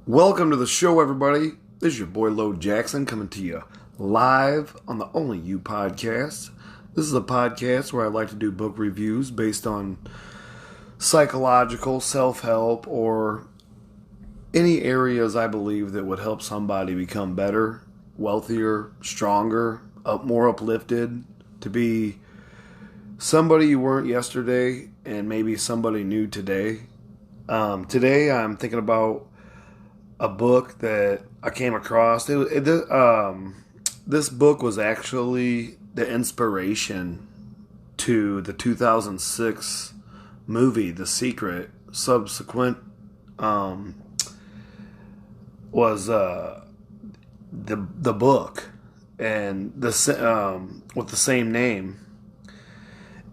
Welcome to the show, everybody. This is your boy Lo Jackson coming to you live on the Only You podcast. This is a podcast where I like to do book reviews based on psychological, self-help, or any areas I believe that would help somebody become better, wealthier, stronger, more uplifted, to be somebody you weren't yesterday and maybe somebody new today. Today I'm thinking about a book that I came across. This book was actually the inspiration to the 2006 movie, The Secret. Subsequent was the book, and with the same name.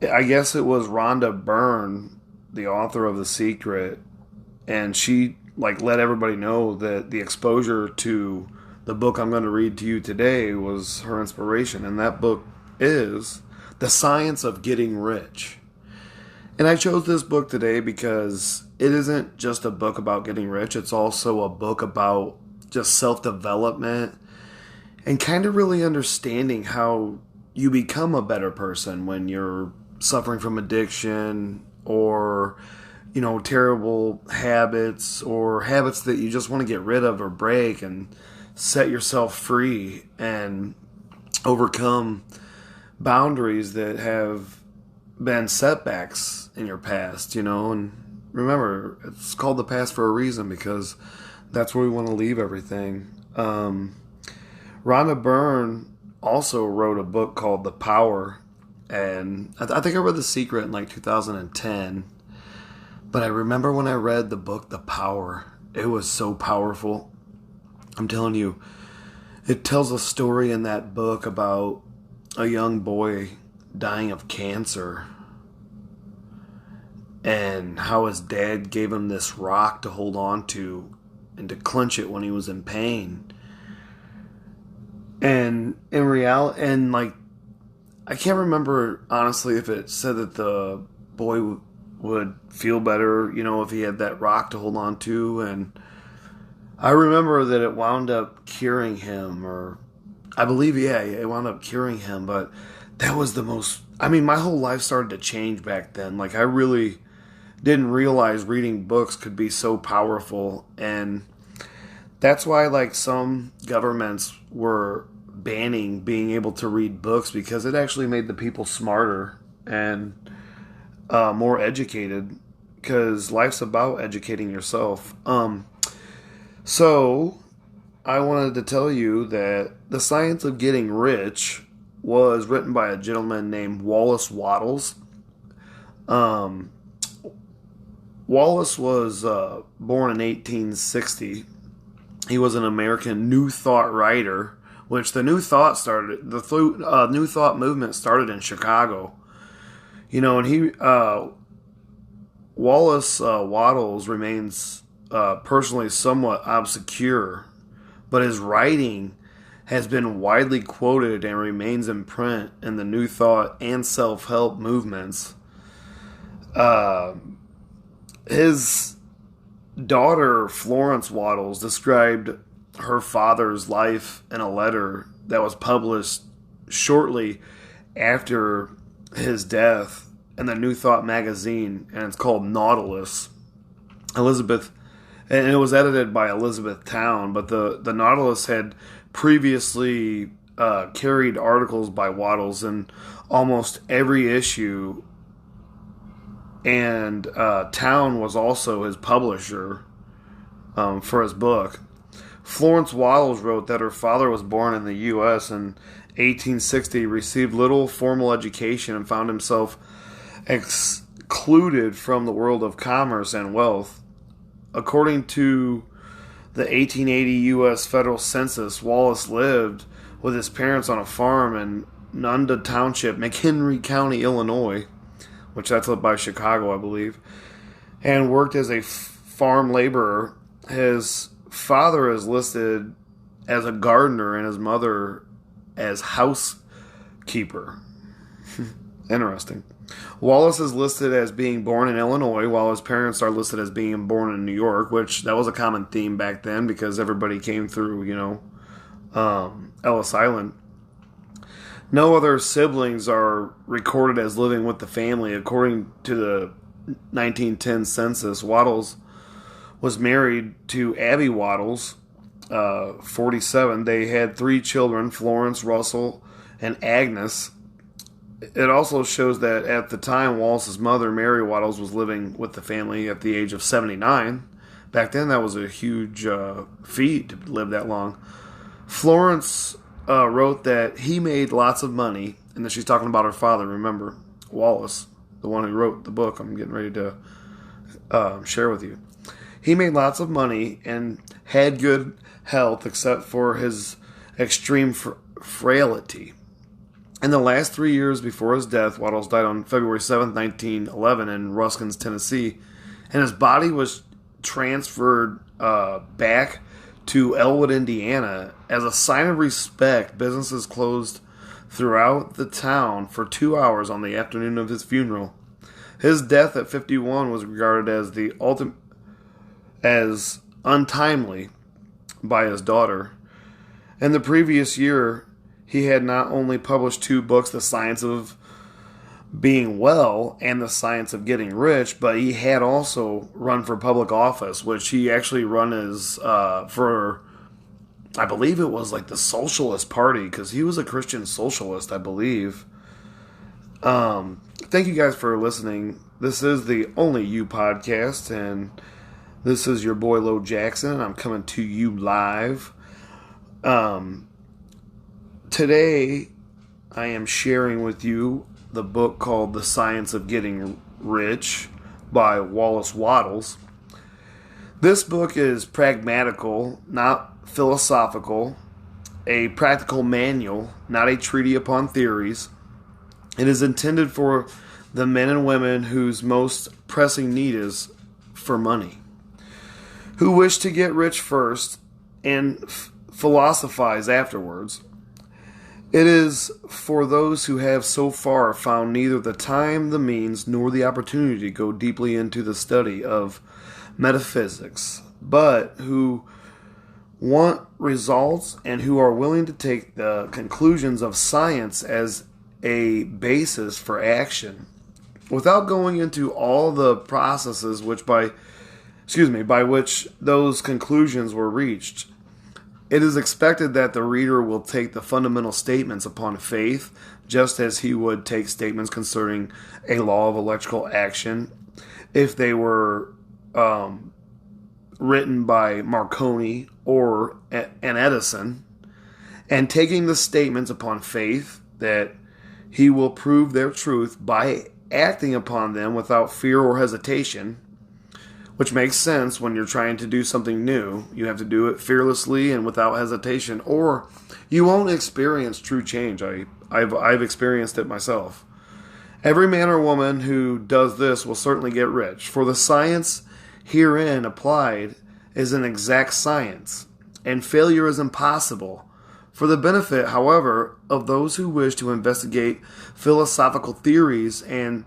I guess it was Rhonda Byrne, the author of The Secret, and she let everybody know that the exposure to the book I'm going to read to you today was her inspiration, and that book is The Science of Getting Rich. And I chose this book today because it isn't just a book about getting rich, it's also a book about just self-development and kind of really understanding how you become a better person when you're suffering from addiction or terrible habits or habits that you just want to get rid of or break and set yourself free and overcome boundaries that have been setbacks in your past, and remember, it's called the past for a reason because that's where we want to leave everything. Rhonda Byrne also wrote a book called The Power, and I think I read The Secret in 2010. But I remember when I read the book, The Power, it was so powerful. I'm telling you, it tells a story in that book about a young boy dying of cancer and how his dad gave him this rock to hold on to and to clench it when he was in pain. And in reality, I can't remember honestly if it said that the boy would feel better, if he had that rock to hold on to. And I remember that it wound up curing him, or I believe, it wound up curing him. But that was my whole life started to change back then. I really didn't realize reading books could be so powerful. And that's why, some governments were banning being able to read books, because it actually made the people smarter and more educated, because life's about educating yourself. So I wanted to tell you that The Science of Getting Rich was written by a gentleman named Wallace Wattles. Wallace was born in 1860. He was an American New Thought writer, which the New Thought movement started in Chicago. And Wallace Wattles remains personally somewhat obscure, but his writing has been widely quoted and remains in print in the New Thought and self-help movements. His daughter, Florence Wattles, described her father's life in a letter that was published shortly after his death in the New Thought magazine, and it's called Nautilus. And it was edited by Elizabeth Town, but the Nautilus had previously carried articles by Wattles in almost every issue, and Town was also his publisher for his book. Florence Wattles wrote that her father was born in the U.S. in 1860, received little formal education, and found himself excluded from the world of commerce and wealth. According to the 1880 U.S. federal census, Wallace lived with his parents on a farm in Nunda Township, McHenry County, Illinois, which that's up by Chicago, I believe, and worked as a farm laborer. His father is listed as a gardener and his mother as housekeeper. Interesting. Wallace is listed as being born in Illinois, while his parents are listed as being born in New York, which that was a common theme back then because everybody came through, Ellis Island. No other siblings are recorded as living with the family. According to the 1910 census, Wattles was married to Abby Wattles, 47. They had 3 children, Florence, Russell, and Agnes. It also shows that at the time, Wallace's mother, Mary Wattles, was living with the family at the age of 79. Back then, that was a huge feat to live that long. Florence wrote that he made lots of money, and that she's talking about her father, remember, Wallace, the one who wrote the book I'm getting ready to share with you. He made lots of money and had good health except for his extreme frailty. In the last 3 years before his death, Wattles died on February 7th, 1911 in Ruskins, Tennessee, and his body was transferred back to Elwood, Indiana. As a sign of respect, businesses closed throughout the town for 2 hours on the afternoon of his funeral. His death at 51 was regarded as untimely by his daughter. In the previous year, he had not only published 2 books, The Science of Being Well and The Science of Getting Rich, but he had also run for public office, which he actually run as for, I believe it was like the Socialist Party, because he was a Christian socialist, I believe. Thank you guys for listening. This is the Only You podcast, and this is your boy Lo Jackson. I'm coming to you live. Today, I am sharing with you the book called The Science of Getting Rich by Wallace Wattles. This book is pragmatical, not philosophical, a practical manual, not a treatise upon theories. It is intended for the men and women whose most pressing need is for money, who wish to get rich first and philosophize afterwards. It is for those who have so far found neither the time, the means, nor the opportunity to go deeply into the study of metaphysics, but who want results and who are willing to take the conclusions of science as a basis for action, without going into all the processes by which those conclusions were reached. It is expected that the reader will take the fundamental statements upon faith, just as he would take statements concerning a law of electrical action if they were written by Marconi or an Edison, and taking the statements upon faith that he will prove their truth by acting upon them without fear or hesitation, which makes sense when you're trying to do something new. You have to do it fearlessly and without hesitation, or you won't experience true change. I've experienced it myself. Every man or woman who does this will certainly get rich, for the science herein applied is an exact science, and failure is impossible. For the benefit, however, of those who wish to investigate philosophical theories and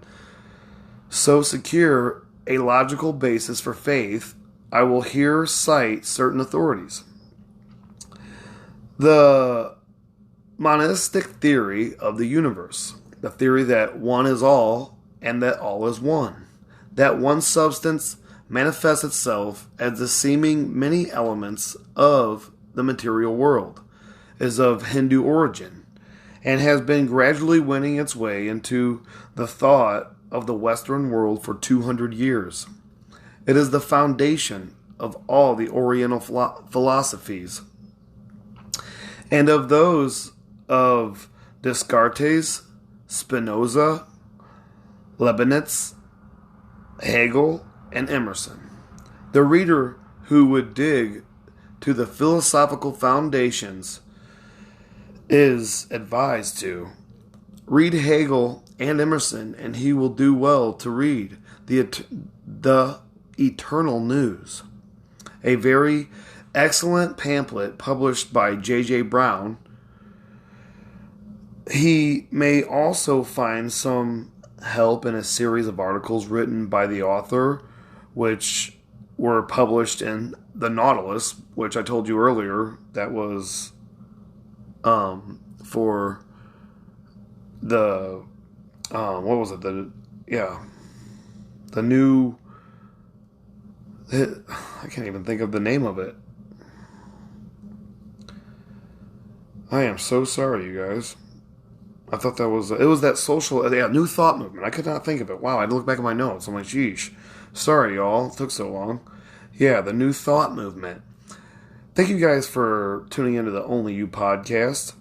so secure a logical basis for faith, I will here cite certain authorities. The monistic theory of the universe, the theory that one is all and that all is one, that one substance manifests itself as the seeming many elements of the material world, is of Hindu origin, and has been gradually winning its way into the thought of the Western world for 200 years. It is the foundation of all the Oriental philosophies, and of those of Descartes, Spinoza, Leibniz, Hegel, and Emerson. The reader who would dig to the philosophical foundations is advised to read Hegel and Emerson, and he will do well to read the Eternal News, a very excellent pamphlet published by J.J. Brown. He may also find some help in a series of articles written by the author, which were published in the Nautilus, which I told you earlier, that was for the what was it? The new. I can't even think of the name of it. I am so sorry, you guys. I thought it was that social, New Thought movement. I could not think of it. Wow, I had to look back at my notes. I'm like, sheesh. Sorry, y'all. It took so long. Yeah, the New Thought movement. Thank you guys for tuning into the Only You podcast.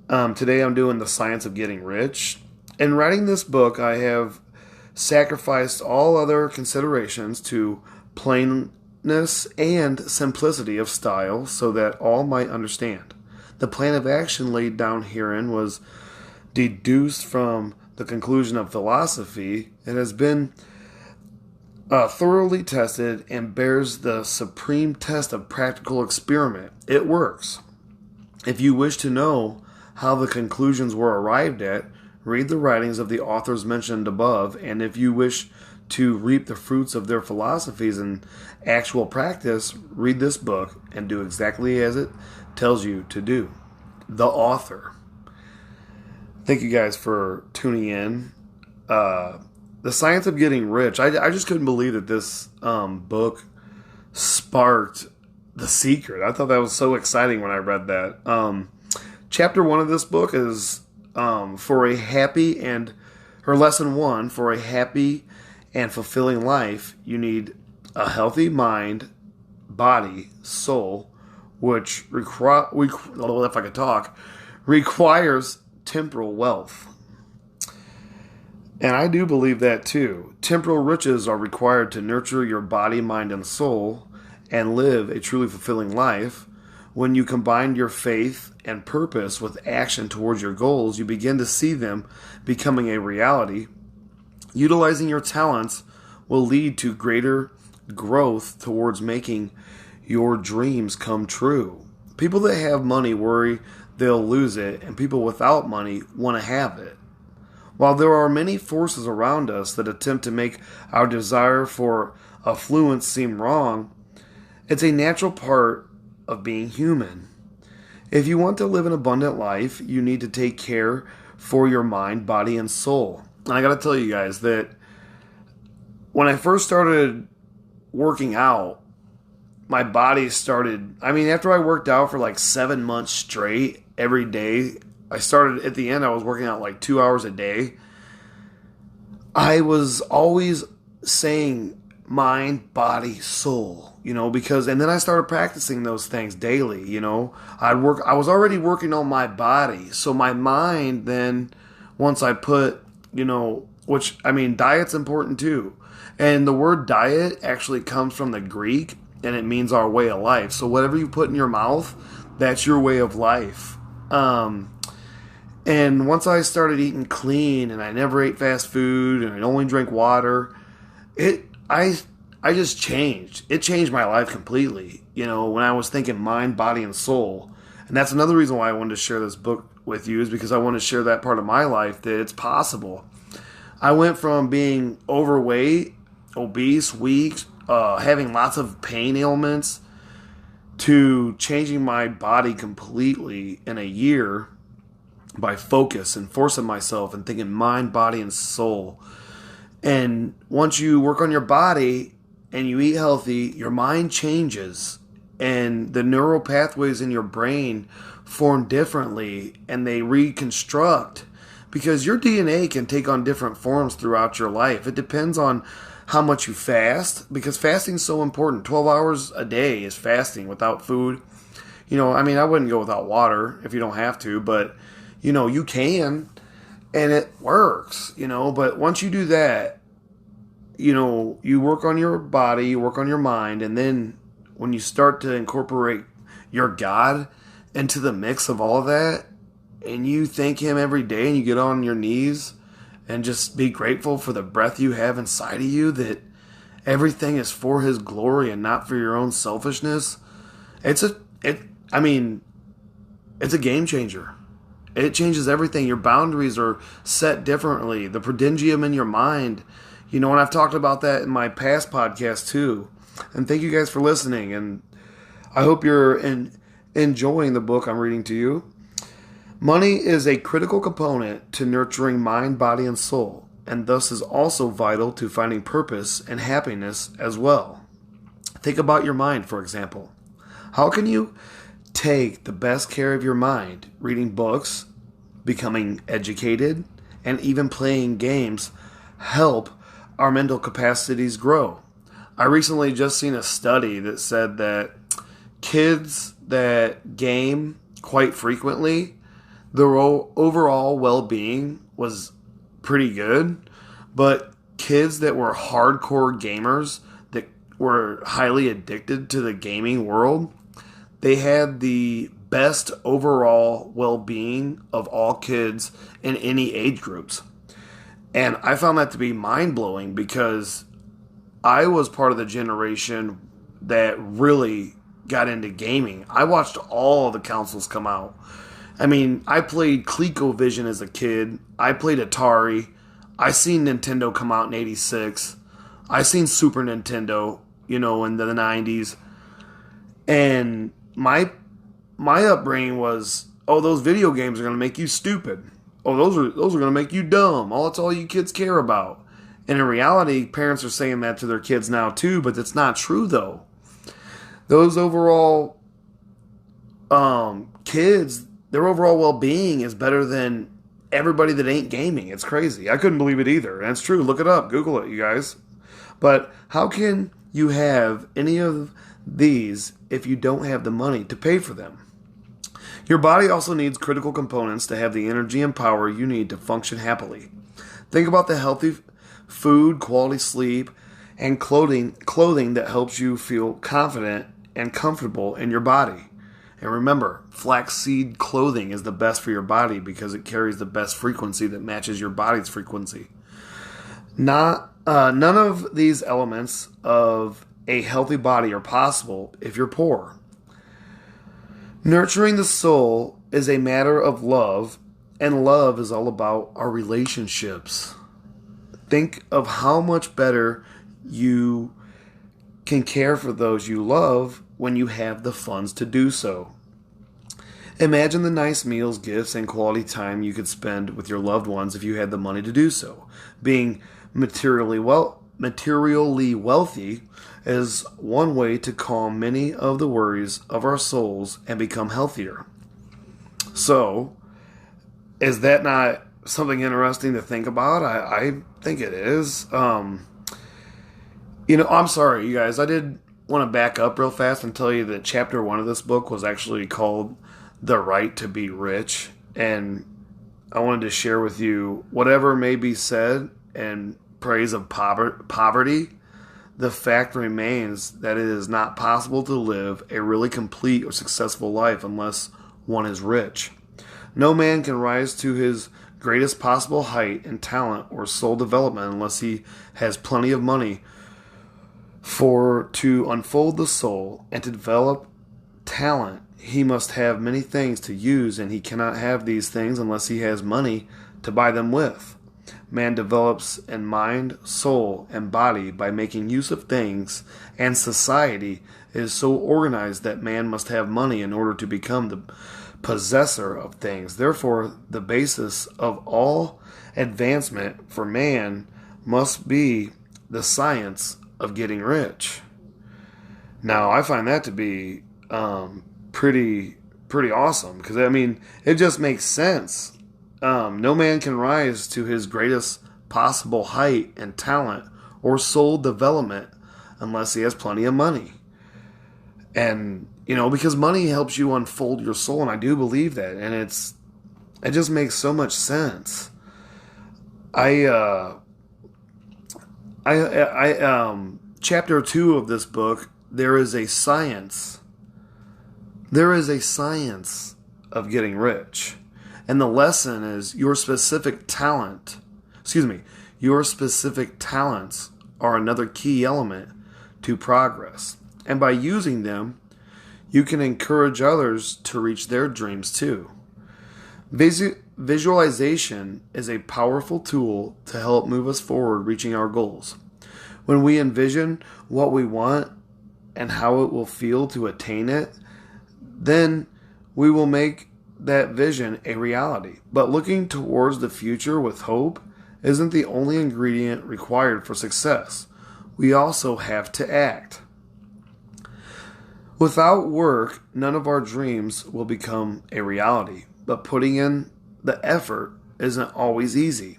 Today I'm doing The Science of Getting Rich. In writing this book, I have sacrificed all other considerations to plainness and simplicity of style so that all might understand. The plan of action laid down herein was deduced from the conclusion of philosophy. It has been thoroughly tested and bears the supreme test of practical experiment. It works. If you wish to know how the conclusions were arrived at, read the writings of the authors mentioned above, and if you wish to reap the fruits of their philosophies in actual practice, read this book and do exactly as it tells you to do. The author. Thank you guys for tuning in. The Science of Getting Rich. I just couldn't believe that this book sparked The Secret. I thought that was so exciting when I read that. Chapter 1 of this book is for a happy and her lesson 1, for a happy and fulfilling life, you need a healthy mind, body, soul, which if I could talk, requires temporal wealth. And I do believe that too. Temporal riches are required to nurture your body, mind, and soul and live a truly fulfilling life. When you combine your faith and purpose with action towards your goals, you begin to see them becoming a reality. Utilizing your talents will lead to greater growth towards making your dreams come true. People that have money worry they'll lose it, and people without money want to have it. While there are many forces around us that attempt to make our desire for affluence seem wrong, it's a natural part of being human. If you want to live an abundant life, you need to take care for your mind, body, and soul. And I got to tell you guys that when I first started working out, my body started, after I worked out for like 7 months straight every day, I was working out like 2 hours a day. I was always saying mind, body, soul, and then I started practicing those things daily, I was already working on my body. So my mind then, once I put, diet's important too. And the word diet actually comes from the Greek, and it means our way of life. So whatever you put in your mouth, that's your way of life. And once I started eating clean, and I never ate fast food, and I only drank water, I just changed. It changed my life completely, when I was thinking mind, body, and soul. And that's another reason why I wanted to share this book with you, is because I want to share that part of my life, that it's possible. I went from being overweight, obese, weak, having lots of pain ailments, to changing my body completely in a year by focus and forcing myself and thinking mind, body, and soul. And once you work on your body and you eat healthy, your mind changes, and the neural pathways in your brain form differently, and they reconstruct, because your DNA can take on different forms throughout your life. It depends on how much you fast, because fasting is so important. 12 hours a day is fasting without food. I wouldn't go without water if you don't have to, but, you can, and it works, but once you do that, you work on your body, you work on your mind, and then when you start to incorporate your God into the mix of all of that, and you thank Him every day, and you get on your knees and just be grateful for the breath you have inside of you, that everything is for His glory and not for your own selfishness, it's a game changer. It changes everything. Your boundaries are set differently. The prodendium in your mind, and I've talked about that in my past podcast too. And thank you guys for listening. And I hope you're enjoying the book I'm reading to you. Money is a critical component to nurturing mind, body, and soul, and thus is also vital to finding purpose and happiness as well. Think about your mind, for example. How can you take the best care of your mind? Reading books, becoming educated, and even playing games help our mental capacities grow. I recently just seen a study that said that kids that game quite frequently, their overall well-being was pretty good, but kids that were hardcore gamers that were highly addicted to the gaming world, they had the best overall well-being of all kids in any age groups. And I found that to be mind-blowing because I was part of the generation that really got into gaming. I watched all the consoles come out. I mean, I played ColecoVision as a kid. I played Atari. I seen Nintendo come out in '86. I seen Super Nintendo, in the '90s. And my upbringing was, those video games are going to make you stupid. Those are going to make you dumb. That's all you kids care about. And in reality, parents are saying that to their kids now too, but it's not true though. Those overall kids, their overall well-being is better than everybody that ain't gaming. It's crazy. I couldn't believe it either. And it's true. Look it up. Google it, you guys. But how can you have any of these if you don't have the money to pay for them? Your body also needs critical components to have the energy and power you need to function happily. Think about the healthy food, quality sleep, and clothing that helps you feel confident and comfortable in your body. And remember, flaxseed clothing is the best for your body because it carries the best frequency that matches your body's frequency. None of these elements of a healthy body are possible if you're poor. Nurturing the soul is a matter of love, and love is all about our relationships. Think of how much better you can care for those you love when you have the funds to do so. Imagine the nice meals, gifts, and quality time you could spend with your loved ones if you had the money to do so. Being materially wealthy is one way to calm many of the worries of our souls and become healthier. So, is that not something interesting to think about? I think it is. I'm sorry, you guys. I did want to back up real fast and tell you that chapter 1 of this book was actually called The Right to Be Rich. And I wanted to share with you whatever may be said in praise of poverty. The fact remains that it is not possible to live a really complete or successful life unless one is rich. No man can rise to his greatest possible height in talent or soul development unless he has plenty of money. For to unfold the soul and to develop talent, he must have many things to use, and he cannot have these things unless he has money to buy them with. Man develops in mind, soul, and body by making use of things, and society is so organized that man must have money in order to become the possessor of things. Therefore, the basis of all advancement for man must be the science of getting rich. Now, I find that to be pretty awesome because, it just makes sense. No man can rise to his greatest possible height and talent or soul development unless he has plenty of money. And, because money helps you unfold your soul, and I do believe that, and it just makes so much sense. Chapter 2 of this book, there is a science. There is a science of getting rich. And the lesson is your specific talents are another key element to progress. And by using them, you can encourage others to reach their dreams too. Visualization is a powerful tool to help move us forward reaching our goals. When we envision what we want and how it will feel to attain it, then we will make that vision a reality. But looking towards the future with hope isn't the only ingredient required for success. We also have to act. Without work, none of our dreams will become a reality. But putting in the effort isn't always easy.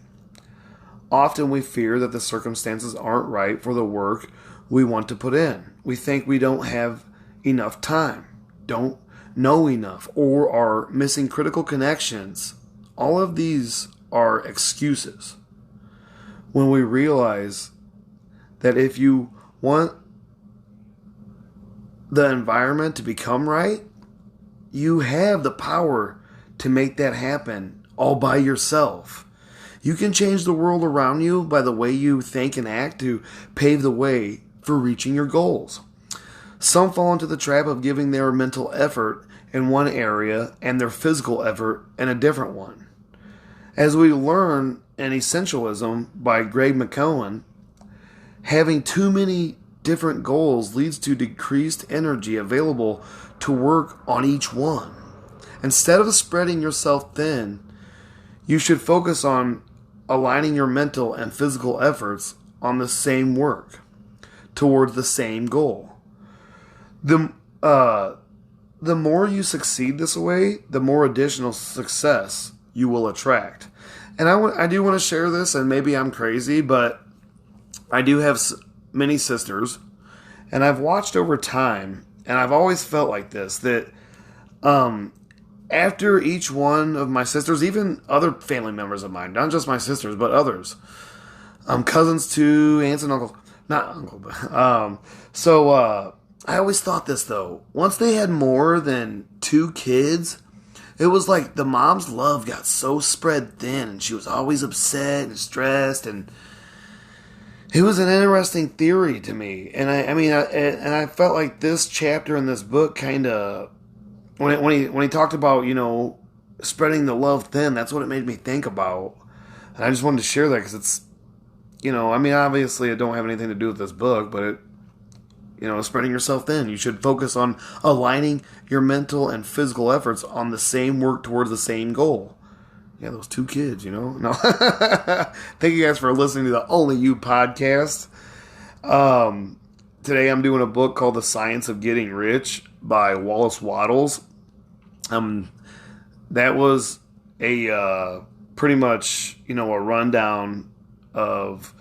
Often we fear that the circumstances aren't right for the work we want to put in. We think we don't have enough time, don't know enough, or are missing critical connections. All of these are excuses. When we realize that if you want the environment to become right, you have the power to make that happen all by yourself. You can change the world around you by the way you think and act to pave the way for reaching your goals. Some fall into the trap of giving their mental effort in one area and their physical effort in a different one. As we learn in Essentialism by Greg McKeown, having too many different goals leads to decreased energy available to work on each one. Instead of spreading yourself thin, you should focus on aligning your mental and physical efforts on the same work towards the same goal. The more you succeed this way, the more additional success you will attract. And I do want to share this, and maybe I'm crazy, but I do have many sisters, and I've watched over time, and I've always felt like this, that after each one of my sisters, even other family members of mine, not just my sisters, but others, cousins too, aunts and uncles, not uncle, but, I always thought this though, once they had more than 2 kids, it was like the mom's love got so spread thin, and she was always upset and stressed, and it was an interesting theory to me. And I felt like this chapter in this book kind of, when he talked about, spreading the love thin, that's what it made me think about. And I just wanted to share that because it's, obviously it don't have anything to do with this book, but it, spreading yourself thin. You should focus on aligning your mental and physical efforts on the same work towards the same goal. Yeah, those 2 kids, No. Thank you guys for listening to the Only You podcast. Today I'm doing a book called The Science of Getting Rich by Wallace Wattles. That was a pretty much, a rundown of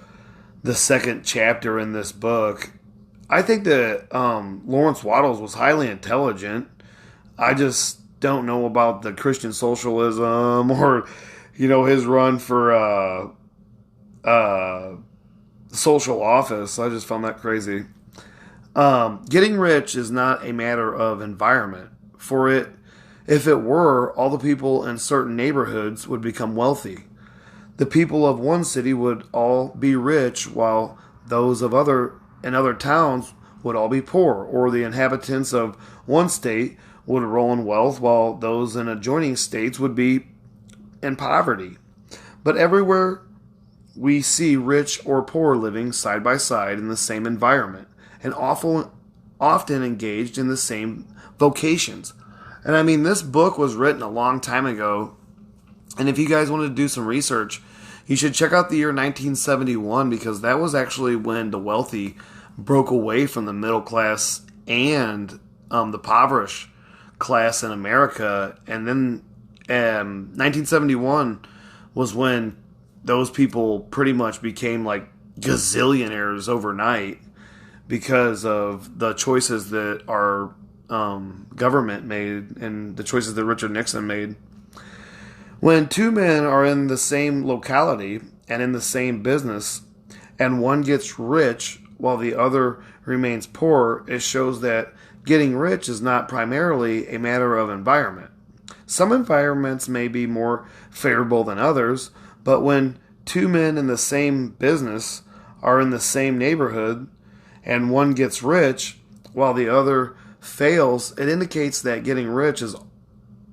the second chapter in this book. I think that Lawrence Wattles was highly intelligent. I just don't know about the Christian socialism or, his run for social office. I just found that crazy. Getting rich is not a matter of environment. If it were, all the people in certain neighborhoods would become wealthy. The people of one city would all be rich, while those of other towns would all be poor, or the inhabitants of one state would roll in wealth, while those in adjoining states would be in poverty. But everywhere we see rich or poor living side by side in the same environment, and often engaged in the same vocations. And this book was written a long time ago, and if you guys wanted to do some research, you should check out the year 1971, because that was actually when the wealthy broke away from the middle class and the impoverished class in America. And then 1971 was when those people pretty much became like gazillionaires overnight because of the choices that our government made and the choices that Richard Nixon made. When 2 men are in the same locality and in the same business, and one gets rich while the other remains poor, it shows that getting rich is not primarily a matter of environment. Some environments may be more favorable than others, but when 2 men in the same business are in the same neighborhood and one gets rich while the other fails, it indicates that getting rich is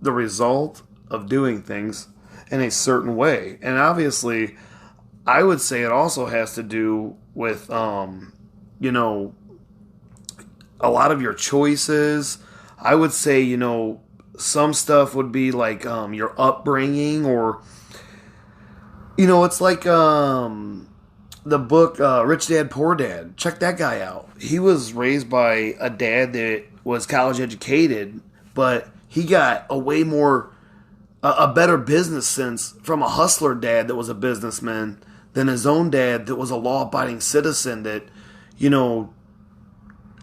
the result of doing things in a certain way. And obviously, I would say it also has to do with, you know, a lot of your choices. I would say, you know, some stuff would be like your upbringing, or, you know, it's like the book Rich Dad Poor Dad. Check that guy out. He was raised by a dad that was college educated, but he got a better business sense from a hustler dad that was a businessman than his own dad that was a law-abiding citizen that, you know,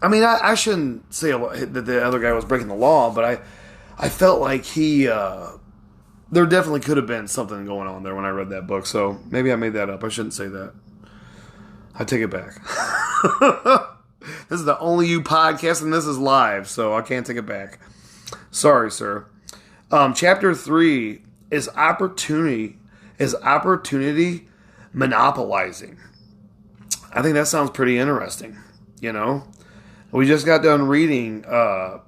I mean, I shouldn't say that the other guy was breaking the law, but I felt like there definitely could have been something going on there when I read that book. So maybe I made that up. I shouldn't say that. I take it back. This is the Only You podcast, and this is live, so I can't take it back. Sorry, sir. Chapter 3 is opportunity monopolizing. I think that sounds pretty interesting, you know? We just got done reading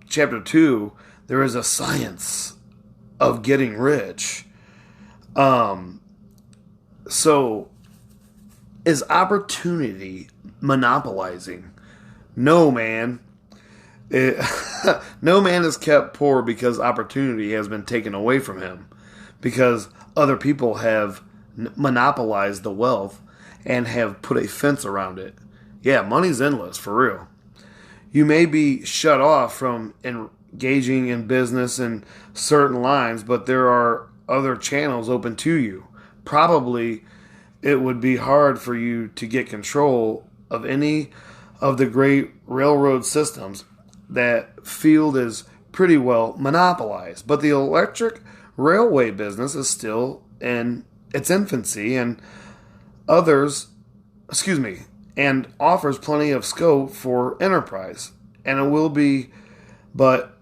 chapter 2. There is a science of getting rich. So, is opportunity monopolizing? No, man. No man is kept poor because opportunity has been taken away from him. Because other people have monopolized the wealth and have put a fence around it. Yeah, money's endless, for real. You may be shut off from engaging in business in certain lines, but there are other channels open to you. Probably it would be hard for you to get control of any of the great railroad systems. That field is pretty well monopolized, but the electric railway business is still in its infancy and offers plenty of scope for enterprise. And it will be but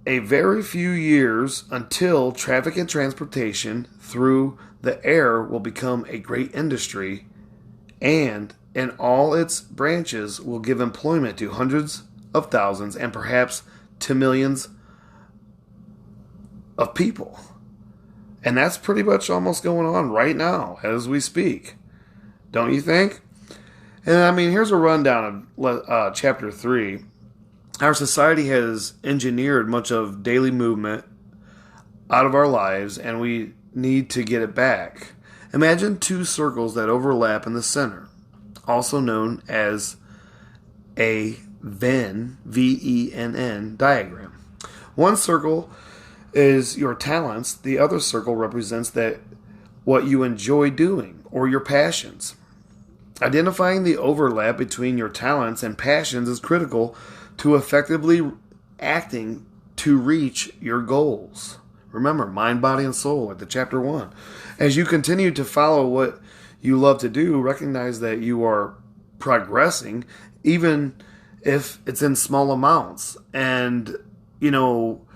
a very few years until traffic and transportation through the air will become a great industry, and in all its branches will give employment to hundreds of thousands and perhaps to millions of people. And that's pretty much almost going on right now as we speak. Don't you think? And I mean, here's a rundown of chapter 3. Our society has engineered much of daily movement out of our lives, and we need to get it back. Imagine two circles that overlap in the center, also known as a Venn, V-E-N-N diagram. One circle is your talents. The other circle represents what you enjoy doing or your passions. Identifying the overlap between your talents and passions is critical to effectively acting to reach your goals. Remember, mind, body, and soul at the chapter 1. As you continue to follow what you love to do, recognize that you are progressing, even if it's in small amounts. And, you know,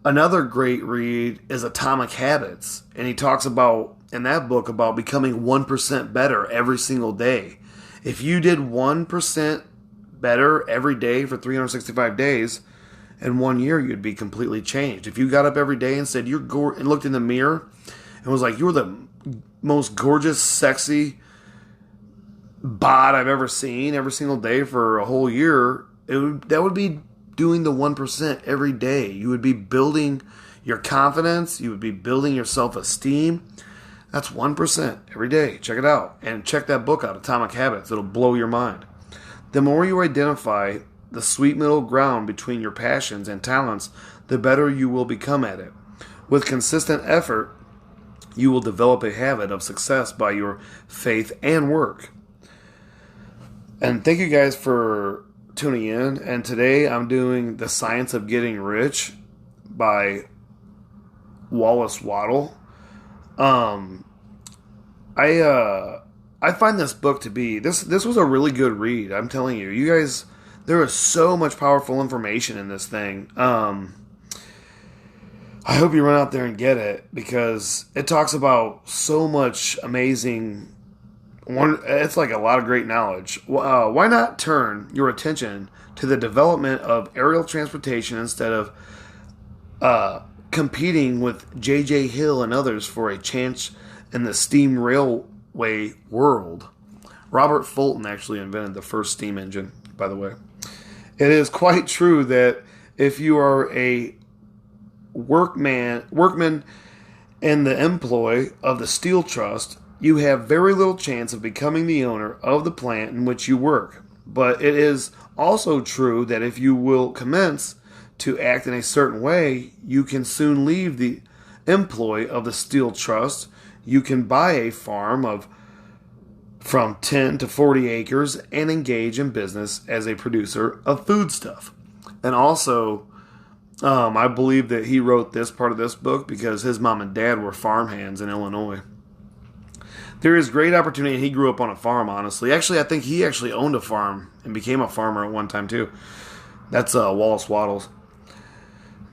another great read is Atomic Habits. And he talks about, in that book, about becoming 1% better every single day. If you did 1% better every day for 365 days, in 1 year, you'd be completely changed. If you got up every day and said, and looked in the mirror and was like, you're the most gorgeous, sexy bod I've ever seen every single day for a whole year, that would be doing the 1% every day. You would be building your confidence. You would be building your self-esteem. That's 1% every day. Check it out. And check that book out, Atomic Habits. It'll blow your mind. The more you identify the sweet middle ground between your passions and talents, the better you will become at it. With consistent effort, you will develop a habit of success by your faith and work. And thank you guys for tuning in. And today I'm doing The Science of Getting Rich by Wallace Wattles. I find this book to be, this was a really good read. I'm telling you, you guys, there is so much powerful information in this thing. I hope you run out there and get it, because it talks about so much amazing, it's like a lot of great knowledge. Why not turn your attention to the development of aerial transportation instead of competing with J.J. Hill and others for a chance in the steam railway world. Robert Fulton actually invented the first steam engine, by the way. It is quite true that if you are a workman in the employ of the Steel Trust, you have very little chance of becoming the owner of the plant in which you work. But it is also true that if you will commence to act in a certain way, you can soon leave the employ of the Steel Trust. You can buy a farm of from 10 to 40 acres and engage in business as a producer of foodstuff. And also, I believe that he wrote this part of this book because his mom and dad were farmhands in Illinois. There is great opportunity. He grew up on a farm, honestly. Actually, I think he actually owned a farm and became a farmer at one time, too. That's Wallace Wattles.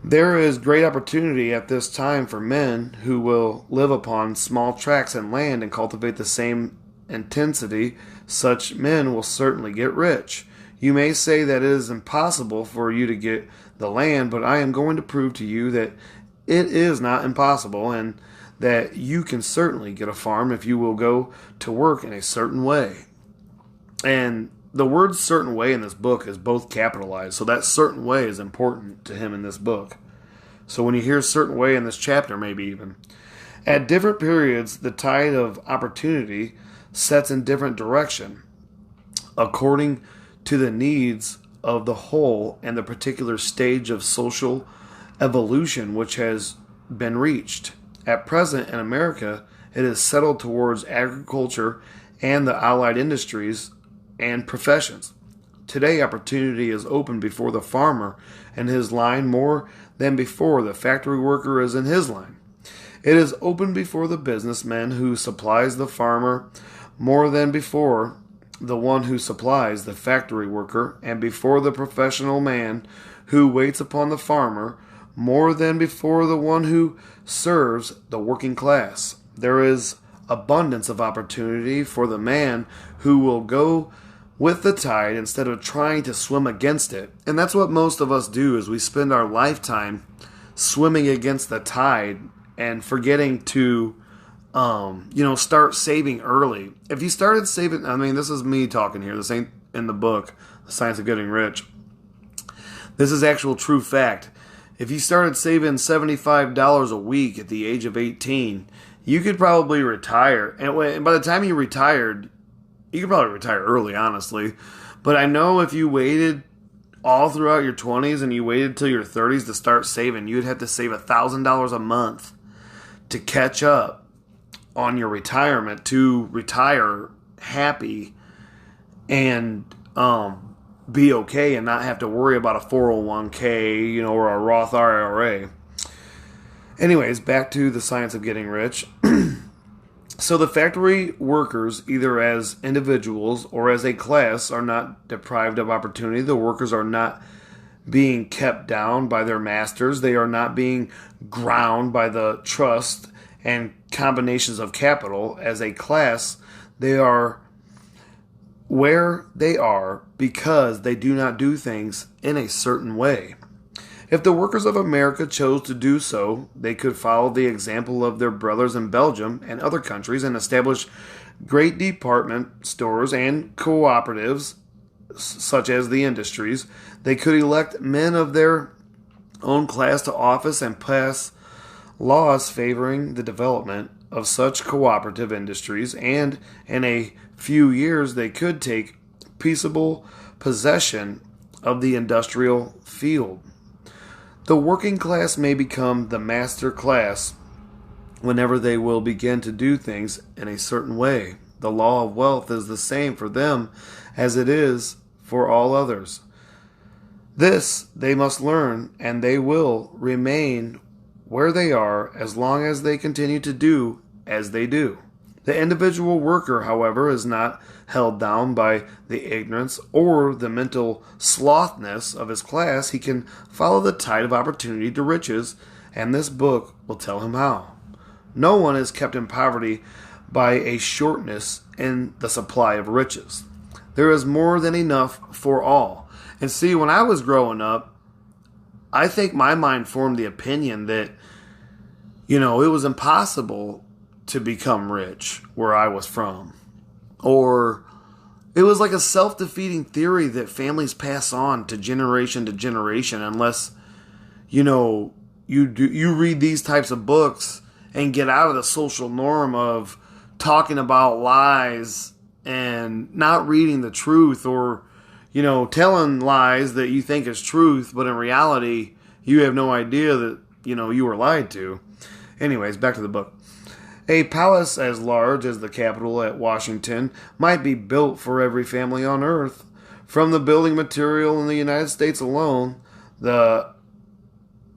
There is great opportunity at this time for men who will live upon small tracts and land and cultivate the same intensity. Such men will certainly get rich. You may say that it is impossible for you to get the land, but I am going to prove to you that it is not impossible, and that you can certainly get a farm if you will go to work in a certain way. And the word certain way in this book is both capitalized, so that certain way is important to him in this book. So when you hear certain way in this chapter, maybe even. At different periods, the tide of opportunity sets in different direction, according to the needs of the whole and the particular stage of social evolution which has been reached. At present in America, it is settled towards agriculture and the allied industries and professions. Today, opportunity is open before the farmer in his line more than before the factory worker is in his line. It is open before the businessman who supplies the farmer more than before the one who supplies the factory worker, and before the professional man who waits upon the farmer more than before the one who serves the working class. There is abundance of opportunity for the man who will go with the tide instead of trying to swim against it. And that's what most of us do, is we spend our lifetime swimming against the tide and forgetting to start saving early. If you started saving, this is me talking here. This ain't in the book, The Science of Getting Rich. This is actual true fact. If you started saving $75 a week at the age of 18, you could probably retire. And by the time you retired, you could probably retire early, honestly. But I know if you waited all throughout your 20s and you waited till your 30s to start saving, you'd have to save $1,000 a month to catch up on your retirement, to retire happy and be okay and not have to worry about a 401k, or a Roth IRA. Anyways, back to The Science of Getting Rich. So the factory workers, either as individuals or as a class, are not deprived of opportunity. The workers are not being kept down by their masters. They are not being ground by the trust and combinations of capital. As a class, they are where they are because they do not do things in a certain way. If the workers of America chose to do so, they could follow the example of their brothers in Belgium and other countries and establish great department stores and cooperatives, such as the industries. They could elect men of their own class to office and pass laws favoring the development of such cooperative industries, and in a few years they could take peaceable possession of the industrial field. The working class may become the master class whenever they will begin to do things in a certain way. The law of wealth is the same for them as it is for all others. This they must learn, and they will remain where they are as long as they continue to do as they do. The individual worker, however, is not held down by the ignorance or the mental slothness of his class. He can follow the tide of opportunity to riches, and this book will tell him how. No one is kept in poverty by a shortness in the supply of riches. There is more than enough for all. And see, when I was growing up, I think my mind formed the opinion that, it was impossible to become rich where I was from. Or it was like a self-defeating theory that families pass on to generation unless, you read these types of books and get out of the social norm of talking about lies and not reading the truth, or, telling lies that you think is truth, but in reality, you have no idea that, you were lied to. Anyways, back to the book. A palace as large as the Capitol at Washington might be built for every family on Earth. From the building material in the United States alone, the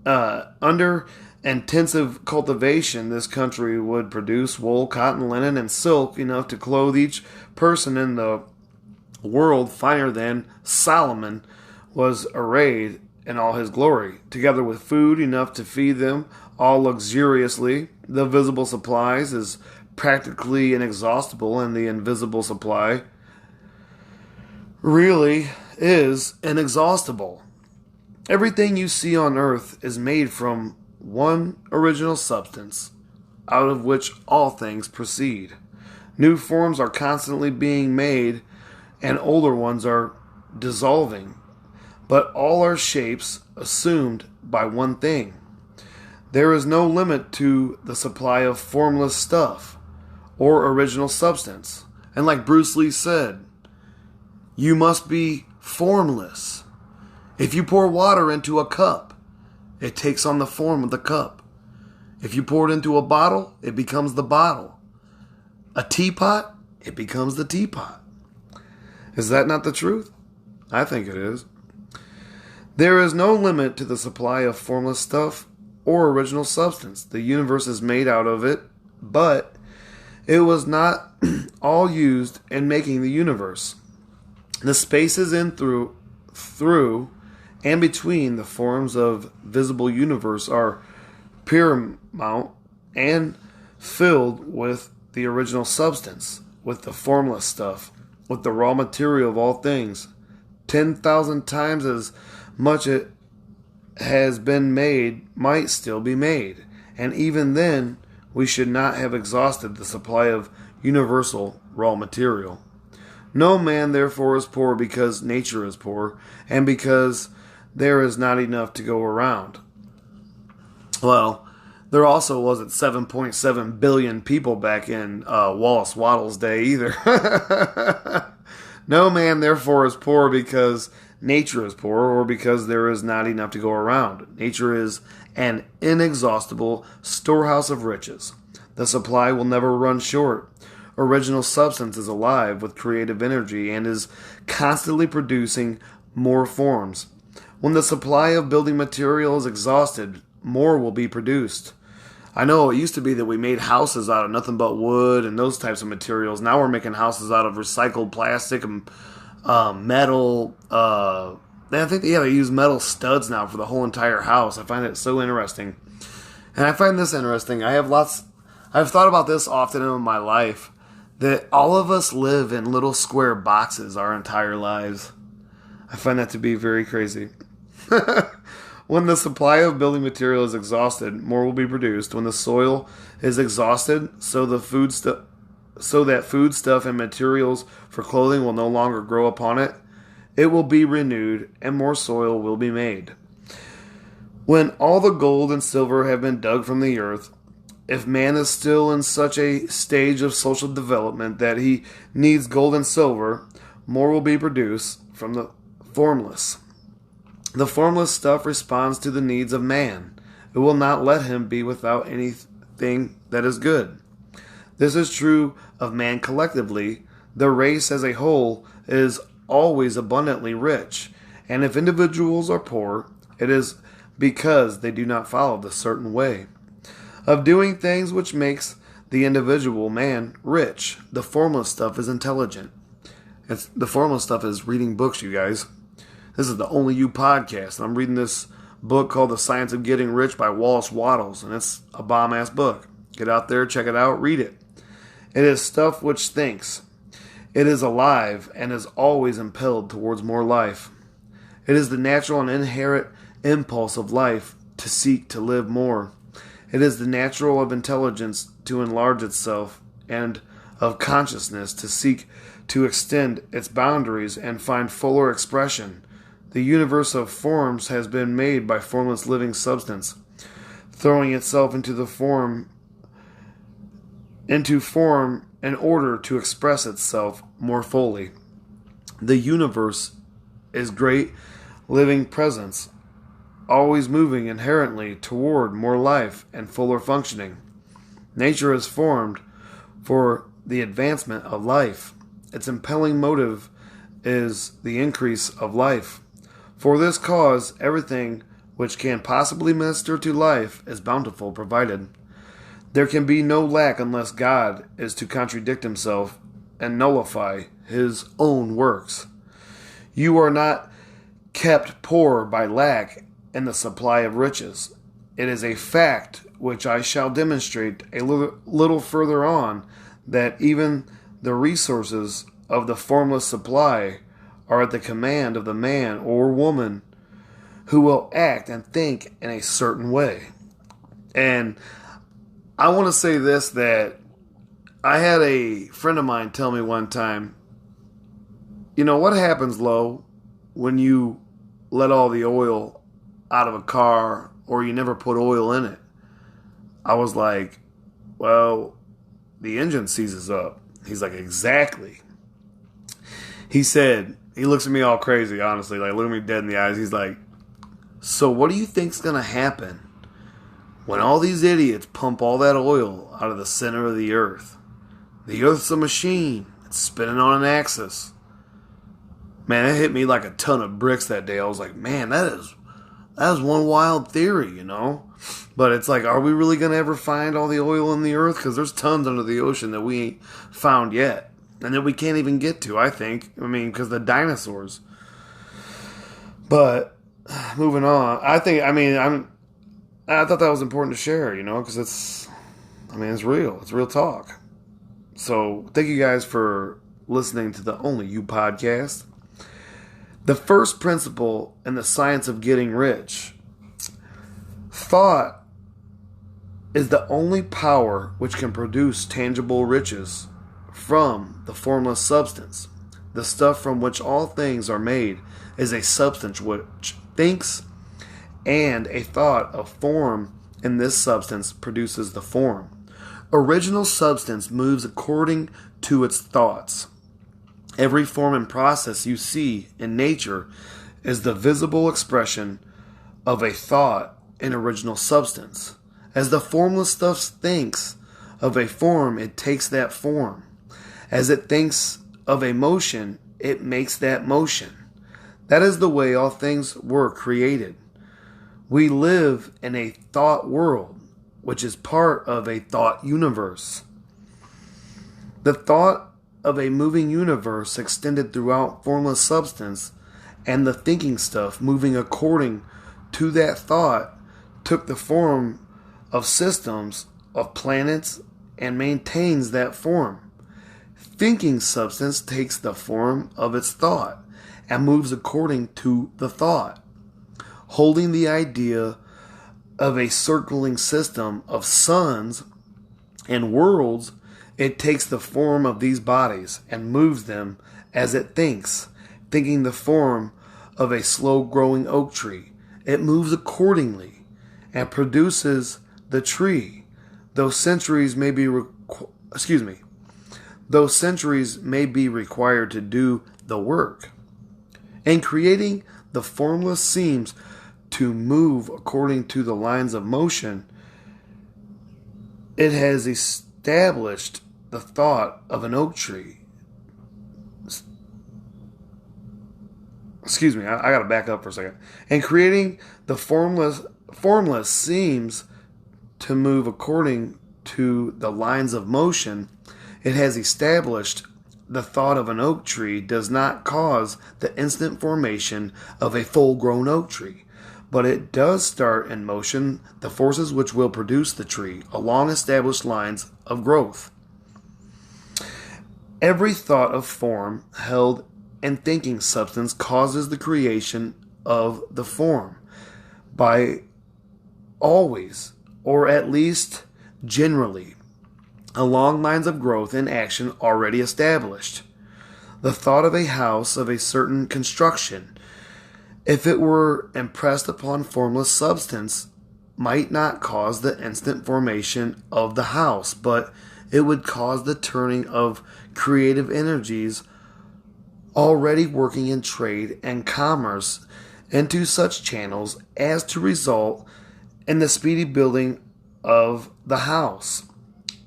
under intensive cultivation, this country would produce wool, cotton, linen, and silk enough to clothe each person in the world finer than Solomon was arrayed in all his glory, together with food enough to feed them all luxuriously. The visible supplies is practically inexhaustible, and the invisible supply really is inexhaustible. Everything you see on earth is made from one original substance, out of which all things proceed. New forms are constantly being made, and older ones are dissolving, but all are shapes assumed by one thing. There is no limit to the supply of formless stuff or original substance. And like Bruce Lee said, you must be formless. If you pour water into a cup, it takes on the form of the cup. If you pour it into a bottle, it becomes the bottle. A teapot, it becomes the teapot. Is that not the truth? I think it is. There is no limit to the supply of formless stuff or original substance. The universe is made out of it, but it was not all used in making the universe. The spaces in through and between the forms of visible universe are paramount and filled with the original substance, with the formless stuff, with the raw material of all things. 10,000 times as much it has been made might still be made, and even then we should not have exhausted the supply of universal raw material. No man therefore is poor because nature is poor, and because there is not enough to go around. Well, there also wasn't 7.7 billion people back in Wallace Wattles' day either. No man therefore is poor because nature is poor, or because there is not enough to go around. Nature is an inexhaustible storehouse of riches. The supply will never run short. Original substance is alive with creative energy and is constantly producing more forms. When the supply of building material is exhausted, more will be produced. I know it used to be that we made houses out of nothing but wood and those types of materials. Now we're making houses out of recycled plastic and metal. I think they use metal studs now for the whole entire house. I find it so interesting. And I find this interesting. I've thought about this often in my life, that all of us live in little square boxes our entire lives. I find that to be very crazy. When the supply of building material is exhausted, more will be produced. When the soil is exhausted, so that foodstuff and materials for clothing will no longer grow upon it, it will be renewed, and more soil will be made. When all the gold and silver have been dug from the earth, if man is still in such a stage of social development that he needs gold and silver, more will be produced from the formless. The formless stuff responds to the needs of man. It will not let him be without anything that is good. This is true of man collectively. The race as a whole is always abundantly rich, and if individuals are poor, it is because they do not follow the certain way of doing things which makes the individual man rich. The formless stuff is intelligent. The formless stuff is reading books, you guys. This is the Only You podcast, and I'm reading this book called The Science of Getting Rich by Wallace Wattles, and it's a bomb-ass book. Get out there, check it out, read it. It is stuff which thinks. It is alive and is always impelled towards more life. It is the natural and inherent impulse of life to seek to live more. It is the natural of intelligence to enlarge itself and of consciousness to seek to extend its boundaries and find fuller expression. The universe of forms has been made by formless living substance, throwing itself into form in order to express itself more fully. The universe is great living presence, always moving inherently toward more life and fuller functioning. Nature is formed for the advancement of life. Its impelling motive is the increase of life. For this cause, everything which can possibly minister to life is bountifully provided. There can be no lack unless God is to contradict himself and nullify his own works. You are not kept poor by lack in the supply of riches. It is a fact which I shall demonstrate a little further on, that even the resources of the formless supply are at the command of the man or woman who will act and think in a certain way. And I want to say this, that I had a friend of mine tell me one time, you know, what happens, Lo, when you let all the oil out of a car or you never put oil in it? I was like, well, the engine seizes up. He's like, exactly. He said, he looks at me all crazy, honestly, like looking me dead in the eyes. He's like, so what do you think's going to happen when all these idiots pump all that oil out of the center of the earth? The earth's a machine. It's spinning on an axis. Man, it hit me like a ton of bricks that day. I was like, man, that is one wild theory, you know? But it's like, are we really going to ever find all the oil in the earth? Because there's tons under the ocean that we ain't found yet. And that we can't even get to, I think. I mean, because the dinosaurs. But, moving on. I thought that was important to share, you know? Because it's real. It's real talk. So, thank you guys for listening to the Only You podcast. The first principle in the science of getting rich. Thought is the only power which can produce tangible riches from the formless substance. The stuff from which all things are made is a substance which thinks, and a thought of form in this substance produces the form. Original substance moves according to its thoughts. Every form and process you see in nature is the visible expression of a thought in original substance. As the formless stuff thinks of a form, it takes that form. As it thinks of a motion, it makes that motion. That is the way all things were created. We live in a thought world, which is part of a thought universe. The thought of a moving universe extended throughout formless substance, and the thinking stuff moving according to that thought took the form of systems of planets and maintains that form. Thinking substance takes the form of its thought and moves according to the thought. Holding the idea of a circling system of suns and worlds, it takes the form of these bodies and moves them as it thinks. Thinking the form of a slow-growing oak tree, it moves accordingly and produces the tree. Though centuries may be required to do the work. And creating the formless seems to move according to the lines of motion. It has established the thought of an oak tree. I gotta back up for a second. And creating the formless seems to move according to the lines of motion. It has established the thought of an oak tree does not cause the instant formation of a full-grown oak tree, but it does start in motion the forces which will produce the tree along established lines of growth. Every thought of form held in thinking substance causes the creation of the form. by always, or at least generally, along lines of growth and action already established. The thought of a house of a certain construction, if it were impressed upon formless substance, might not cause the instant formation of the house, but it would cause the turning of creative energies already working in trade and commerce into such channels as to result in the speedy building of the house.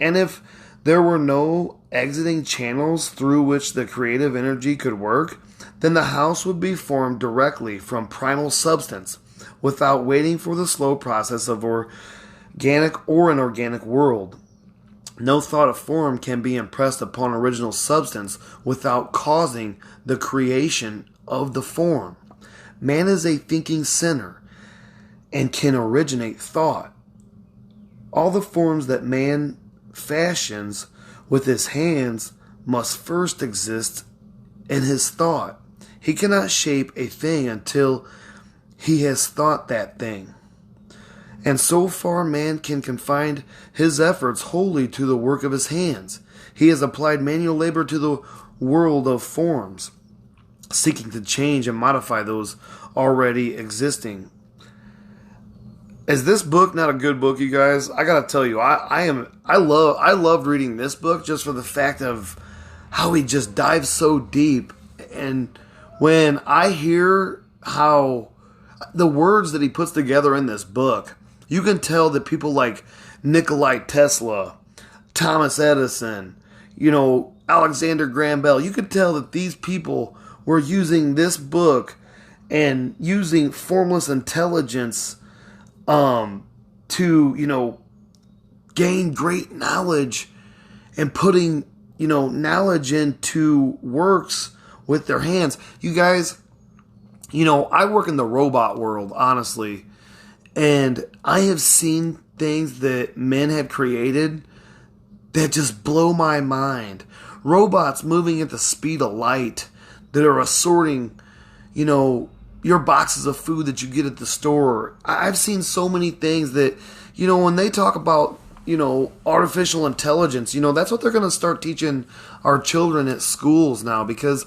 And if there were no exiting channels through which the creative energy could work, then the house would be formed directly from primal substance without waiting for the slow process of organic or inorganic world. No thought of form can be impressed upon original substance without causing the creation of the form. Man is a thinking sinner and can originate thought. All the forms that man fashions with his hands must first exist in his thought. He cannot shape a thing until he has thought that thing. And so far man can confine his efforts wholly to the work of his hands. He has applied manual labor to the world of forms, seeking to change and modify those already existing. Is this book not a good book, you guys? I gotta tell you, I loved reading this book just for the fact of how he just dives so deep. And when I hear how the words that he puts together in this book, you can tell that people like Nikola Tesla, Thomas Edison, Alexander Graham Bell, you could tell that these people were using this book and using formless intelligence to, gain great knowledge and putting, knowledge into works with their hands. You guys, I work in the robot world, honestly, and I have seen things that men have created that just blow my mind. Robots moving at the speed of light that are assorting, your boxes of food that you get at the store. I've seen so many things that, when they talk about, artificial intelligence, that's what they're going to start teaching our children at schools now, because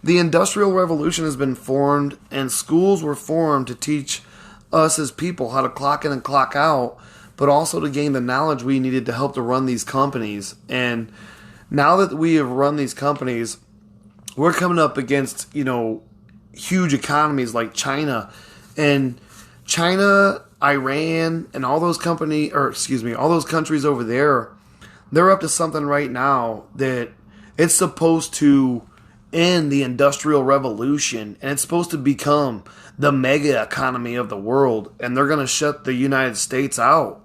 the Industrial Revolution has been formed and schools were formed to teach us as people how to clock in and clock out, but also to gain the knowledge we needed to help to run these companies. And now that we have run these companies, we're coming up against, huge economies like China. And China, Iran, and all those all those countries over there, they're up to something right now that it's supposed to end the Industrial Revolution, and it's supposed to become the mega economy of the world, and they're going to shut the United States out.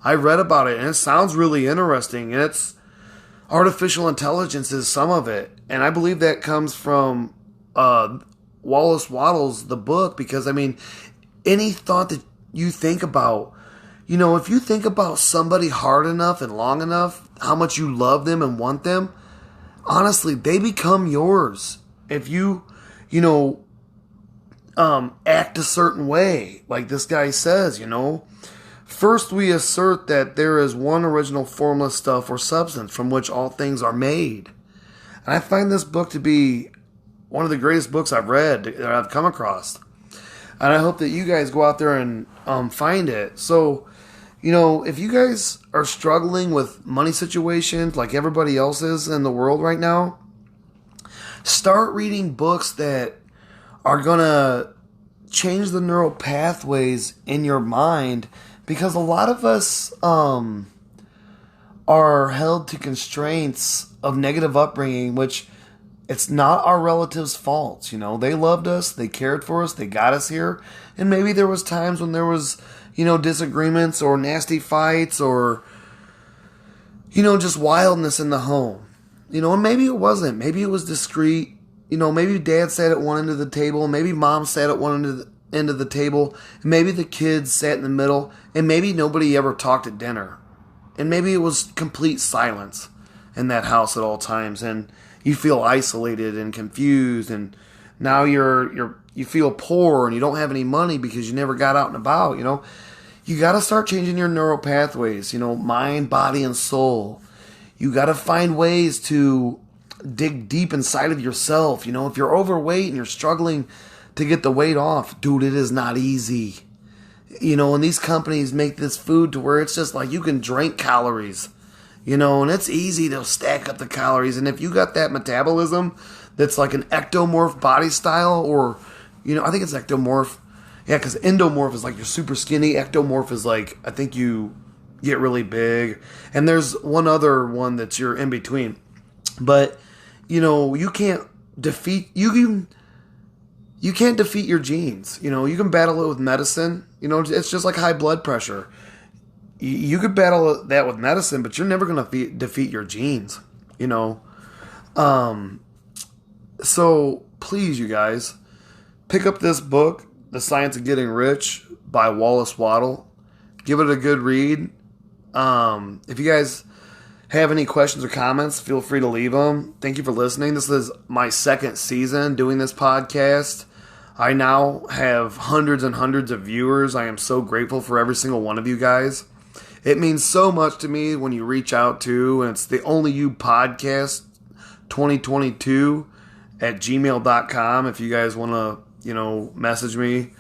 I read about it, and it sounds really interesting, and it's artificial intelligence is some of it, and I believe that comes from Wallace Wattles, the book, because, any thought that you think about, if you think about somebody hard enough and long enough, how much you love them and want them, honestly, they become yours. If you, act a certain way, like this guy says, First, we assert that there is one original formless stuff or substance from which all things are made. And I find this book to be one of the greatest books I've read, that I've come across. And I hope that you guys go out there and find it. So, if you guys are struggling with money situations like everybody else is in the world right now, start reading books that are going to change the neural pathways in your mind, because a lot of us are held to constraints of negative upbringing, which it's not our relatives' faults. They loved us, they cared for us, they got us here, and maybe there was times when there was, disagreements or nasty fights or, just wildness in the home. And maybe it wasn't. Maybe it was discreet. Maybe dad sat at one end of the table, maybe mom sat at one end of the table, and maybe the kids sat in the middle, and maybe nobody ever talked at dinner. And maybe it was complete silence in that house at all times, and you feel isolated and confused, and now you're you feel poor and you don't have any money because you never got out and about, you got to start changing your neural pathways, mind, body, and soul. You got to find ways to dig deep inside of yourself. If you're overweight and you're struggling to get the weight off, dude, it is not easy. And these companies make this food to where it's just like you can drink calories, and it's easy to stack up the calories. And if you got that metabolism that's like an ectomorph body style, or, I think it's ectomorph. Yeah, because endomorph is like you're super skinny. Ectomorph is like, I think you get really big. And there's one other one that you're in between. But, you can't defeat, you can't defeat your genes. You can battle it with medicine. It's just like high blood pressure. You could battle that with medicine, but you're never going to defeat your genes, So please, you guys, pick up this book, The Science of Getting Rich by Wallace Wattles. Give it a good read. If you guys have any questions or comments, feel free to leave them. Thank you for listening. This is my second season doing this podcast. I now have hundreds and hundreds of viewers. I am so grateful for every single one of you guys. It means so much to me when you reach out to, and it's the Only You Podcast 2022 at gmail.com if you guys want to, message me.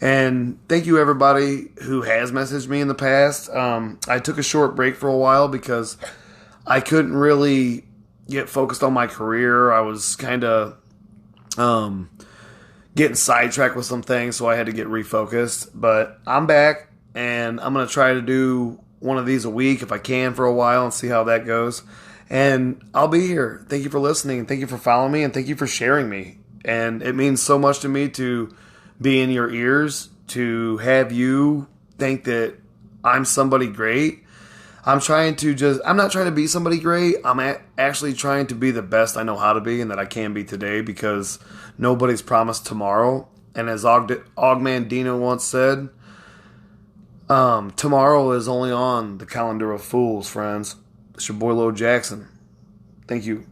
And thank you everybody who has messaged me in the past. I took a short break for a while because I couldn't really get focused on my career. I was kind of getting sidetracked with some things, so I had to get refocused. But I'm back, and I'm going to try to do one of these a week if I can for a while and see how that goes. And I'll be here. Thank you for listening, and thank you for following me, and thank you for sharing me. And it means so much to me to be in your ears, to have you think that I'm somebody great. I'm not trying to be somebody great. I'm actually trying to be the best I know how to be and that I can be today, because nobody's promised tomorrow. And as Ogmandino once said, tomorrow is only on the calendar of fools, friends. It's your boy Lo Jackson. Thank you.